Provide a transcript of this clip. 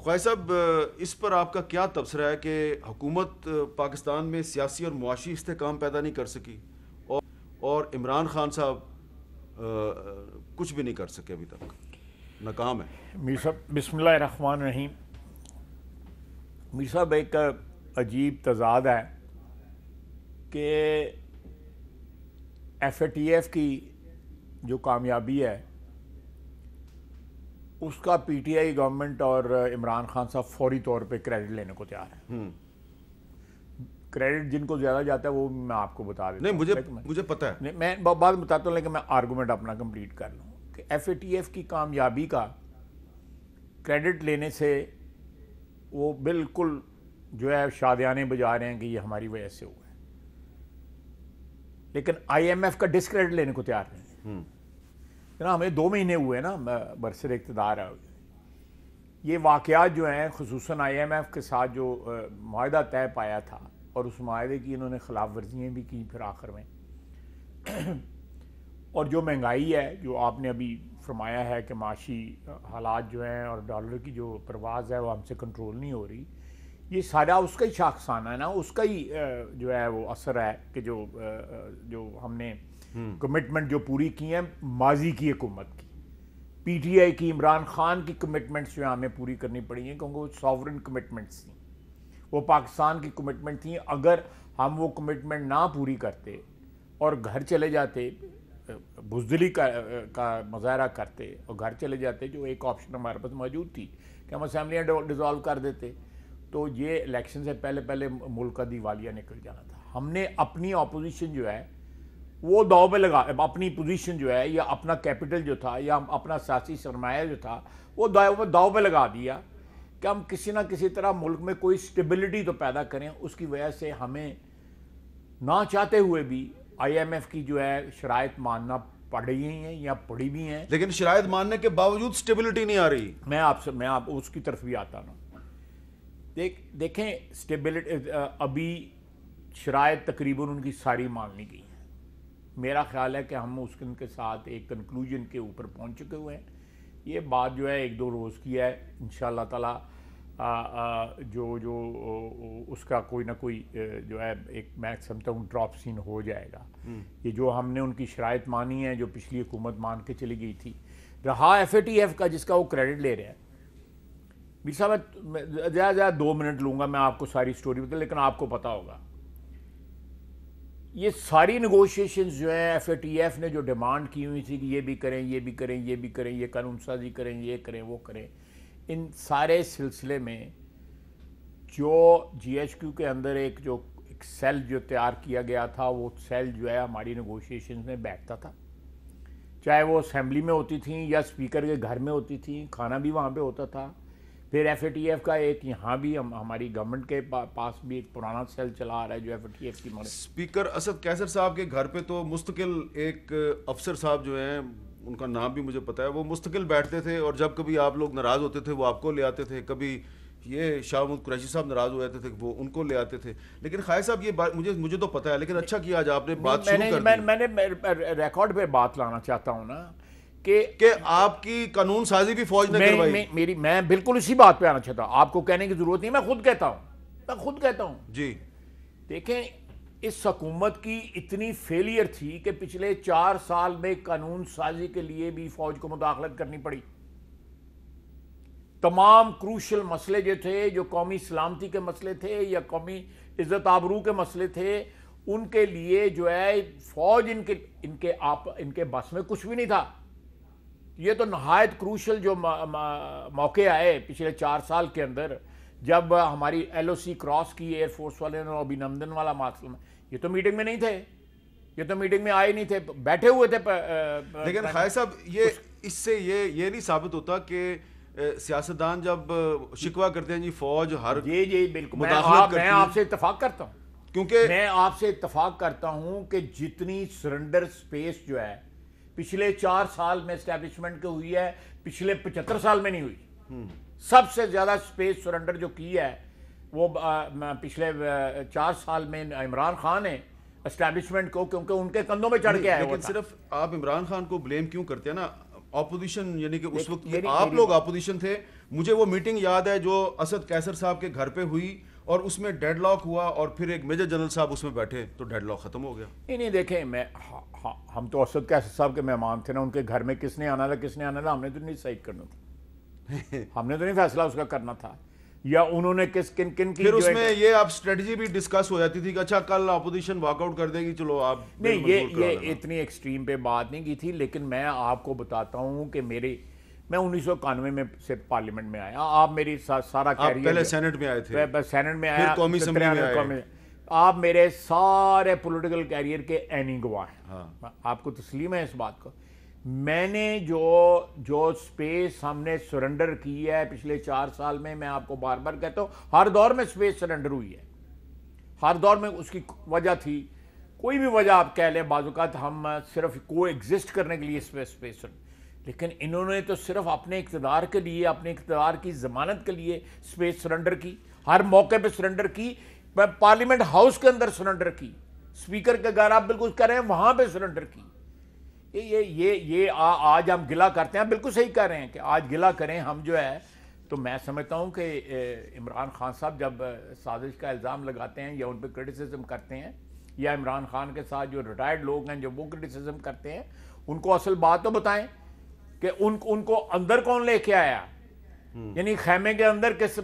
خواجہ صاحب، اس پر آپ کا کیا تبصرہ ہے کہ حکومت پاکستان میں سیاسی اور معاشی استحکام پیدا نہیں کر سکی اور عمران خان صاحب کچھ بھی نہیں کر سکے، ابھی تک ناکام ہے؟ میر صاحب بسم اللہ الرحمن الرحیم. میر صاحب ایک عجیب تضاد ہے کہ ایف اے ٹی ایف کی جو کامیابی ہے اس کا پی ٹی آئی گورنمنٹ اور عمران خان صاحب فوری طور پہ کریڈٹ لینے کو تیار ہے. کریڈٹ جن کو زیادہ جاتا ہے وہ میں آپ کو بتا دیتا ہوں. نہیں، مجھے پتا ہے. میں بات بتاتا ہوں لیکن میں آرگومنٹ اپنا کمپلیٹ کر لوں کہ ایف اے ٹی ایف کی کامیابی کا کریڈٹ لینے سے وہ بالکل جو ہے شادیانے بجا رہے ہیں کہ یہ ہماری وجہ سے ہوا ہے، لیکن آئی ایم ایف کا ڈسکریڈٹ لینے کو تیار نہیں ہے. ہمیں 2 مہینے ہوئے نا برسر اقتدار ہے. یہ واقعات جو ہیں خصوصاً آئی ایم ایف کے ساتھ جو معاہدہ طے پایا تھا اور اس معاہدے کی انہوں نے خلاف ورزیاں بھی کی پھر آخر میں، اور جو مہنگائی ہے جو آپ نے ابھی فرمایا ہے کہ معاشی حالات جو ہیں اور ڈالر کی جو پرواز ہے وہ ہم سے کنٹرول نہیں ہو رہی، یہ سارا اس کا ہی شاخسانہ ہے نا، اس کا ہی جو ہے وہ اثر ہے کہ جو ہم نے کمٹمنٹ جو پوری کی ہیں ماضی کی حکومت کی، پی ٹی آئی کی، عمران خان کی کمٹمنٹس جو ہمیں پوری کرنی پڑی ہیں کیونکہ وہ ساورن کمٹمنٹس تھیں، وہ پاکستان کی کمٹمنٹ تھیں. اگر ہم وہ کمٹمنٹ نہ پوری کرتے اور گھر چلے جاتے، بزدلی کا مظاہرہ کرتے اور گھر چلے جاتے، جو ایک آپشن ہمارے پاس موجود تھی کہ ہم اسمبلیاں ڈیزالو کر دیتے، تو یہ الیکشن سے پہلے ملک کا دیوالیہ نکل جانا تھا. ہم نے اپنی اپوزیشن جو ہے وہ داؤ پہ لگا، اپنی پوزیشن جو ہے یا اپنا کیپٹل جو تھا یا اپنا سیاسی سرمایہ جو تھا وہ داؤ پہ لگا دیا کہ ہم کسی نہ کسی طرح ملک میں کوئی سٹیبلٹی تو پیدا کریں. اس کی وجہ سے ہمیں نہ چاہتے ہوئے بھی آئی ایم ایف کی جو ہے شرائط ماننا پڑ رہی ہیں یا پڑی بھی ہیں، لیکن شرائط ماننے کے باوجود سٹیبلٹی نہیں آ رہی. میں آپ اس کی طرف بھی آتا ہوں. دیکھیں سٹیبلٹی ابھی شرائط تقریباً ان کی ساری مان لی گئی ہیں. میرا خیال ہے کہ ہم اس کے ساتھ ایک کنکلوژن کے اوپر پہنچ چکے ہوئے ہیں. یہ بات جو ہے 1-2 روز کی ہے، انشاءاللہ تعالیٰ جو اس کا کوئی نہ کوئی جو ہے ایک میں سمجھتا ہوں ڈراپ سین ہو جائے گا. یہ جو ہم نے ان کی شرائط مانی ہے جو پچھلی حکومت مان کے چلی گئی تھی، رہا ایف اے ٹی ایف کا جس کا وہ کریڈٹ لے رہے ہیں. میر صاحب میں زیادہ 2 منٹ لوں گا، میں آپ کو ساری سٹوری بتا، لیکن آپ کو پتا ہوگا یہ ساری نیگوشیشنز جو ہیں ایف اے ٹی ایف نے جو ڈیمانڈ کی ہوئی تھی کہ یہ بھی کریں یہ بھی کریں یہ بھی کریں، یہ قانون سازی کریں یہ کریں وہ کریں، ان سارے سلسلے میں جو جی ایچ کیو کے اندر ایک سیل جو تیار کیا گیا تھا، وہ سیل جو ہے ہماری نیگوشیشنز میں بیٹھتا تھا، چاہے وہ اسمبلی میں ہوتی تھیں یا اسپیکر کے گھر میں ہوتی تھیں، کھانا بھی وہاں پہ ہوتا تھا. پھر ایف اے ٹی ایف کا ایک یہاں بھی ہماری گورنمنٹ کے پاس بھی ایک پرانا سیل چلا آ رہا ہے جو ایف اے ٹی ایف کی اسپیکر اسد کیسر صاحب کے گھر پہ تو مستقل ایک افسر صاحب جو ہیں، ان کا نام بھی مجھے پتا ہے، وہ مستقل بیٹھتے تھے اور جب کبھی آپ لوگ ناراض ہوتے تھے وہ آپ کو لے آتے تھے، کبھی یہ شاہ محمود قریشی صاحب ناراض ہو جاتے تھے وہ ان کو لے آتے تھے. لیکن خواجہ صاحب یہ بات مجھے تو پتا ہے، لیکن اچھا کیا آج آپ نے بات شروع کر دی. میں نے ریکارڈ پہ بات لانا چاہتا ہوں نا کہ آپ کی قانون سازی بھی فوج نے کروائی. میں بالکل اسی بات پہ آنا چاہتا ہوں، آپ کو کہنے کی ضرورت نہیں، میں خود کہتا ہوں جی. دیکھیں اس حکومت کی اتنی فیلئر تھی کہ پچھلے 4 سال میں قانون سازی کے لیے بھی فوج کو مداخلت کرنی پڑی. تمام کروشل مسئلے جو تھے، جو قومی سلامتی کے مسئلے تھے یا قومی عزت آبرو کے مسئلے تھے، ان کے لیے جو ہے فوج ان کے بس میں کچھ بھی نہیں تھا. یہ تو نہایت کروشل جو موقع آئے پچھلے 4 سال کے اندر جب ہماری ایل او سی کراس کی ایئر فورس والے نے، ابھینندن والا مسئلہ، یہ تو میٹنگ میں نہیں تھے، یہ تو میٹنگ میں آئے نہیں تھے، بیٹھے ہوئے تھے. لیکن خواجہ صاحب اس سے یہ نہیں ثابت ہوتا کہ سیاستدان جب شکوہ کرتے ہیں جی فوج ہر جی بالکل میں آپ سے اتفاق کرتا ہوں، کیونکہ میں آپ سے اتفاق کرتا ہوں کہ جتنی سرنڈر سپیس جو ہے پچھلے 4 سال میں اسٹیبلشمنٹ کے ہوئی ہے، پچھلے 75 سال میں نہیں ہوئی. سب سے زیادہ سپیس سرنڈر جو کی ہے وہ پچھلے 4 سال میں عمران خان نے اسٹیبلشمنٹ کو، کیونکہ ان کے کندھوں میں چڑھ کے آئے. لیکن صرف آپ عمران خان کو بلیم کیوں کرتے ہیں نا؟ اپوزیشن یعنی کہ اس وقت آپ لوگ اپوزیشن تھے، مجھے وہ میٹنگ یاد ہے جو اسد قیصر صاحب کے گھر پہ ہوئی اور اس میں ڈیڈ لاک ہوا اور پھر ایک میجر جنرل صاحب اس میں بیٹھے تو ڈیڈ لاک ختم ہو گیا. نہیں دیکھیں ہم تو اسد قیصر صاحب کے مہمان تھے نا, ان کے گھر میں کس نے آنا تھا کس نے آنا تھا ہم نے تو نہیں ڈیسائیڈ کرنا تھا, ہم نے تو نہیں فیصلہ اس کا کرنا تھا, یا انہوں نے کن کی. پھر اس میں یہ آپ اسٹریٹجی بھی ڈسکس ہو جاتی تھی کہ اچھا کل اپوزیشن واک آؤٹ کر دے گی, چلو آپ نہیں یہ اتنی ایکسٹریم پہ بات نہیں کی تھی, لیکن میں آپ کو بتاتا ہوں کہ میں 1991 میں سے پارلیمنٹ میں آیا, آپ میری سارا کیریئر پہلے سینٹ میں آئے تھے, سینٹ میں آیا, پھر قومی اسمبلی میں آئے, آپ میرے سارے پولیٹیکل کیریئر کے عینی گواہ ہیں, آپ کو تسلیم ہے اس بات کو. میں نے جو سپیس ہم نے سرنڈر کی ہے پچھلے 4 سال میں آپ کو بار بار کہتا ہوں, ہر دور میں سپیس سرنڈر ہوئی ہے, ہر دور میں اس کی وجہ تھی, کوئی بھی وجہ آپ کہہ لیں, بعض اوقات ہم صرف کو ایگزسٹ کرنے کے لیے سپیس, لیکن انہوں نے تو صرف اپنے اقتدار کے لیے, اپنے اقتدار کی ضمانت کے لیے سپیس سرنڈر کی, ہر موقع پہ سرنڈر کی, پارلیمنٹ ہاؤس کے اندر سرنڈر کی, اسپیکر کے گھر آپ بالکل کہہ رہے ہیں وہاں پہ سرنڈر کی. یہ آج ہم گلہ کرتے ہیں, بالکل صحیح کہہ رہے ہیں کہ آج گلہ کریں ہم جو ہے, تو میں سمجھتا ہوں کہ عمران خان صاحب جب سازش کا الزام لگاتے ہیں یا ان پہ کرٹیسزم کرتے ہیں, یا عمران خان کے ساتھ جو ریٹائرڈ لوگ ہیں جو وہ کرٹیسزم کرتے ہیں, ان کو اصل بات تو بتائیں کہ ان کو اندر کون لے کے آیا, یعنی خیمے کے اندر کس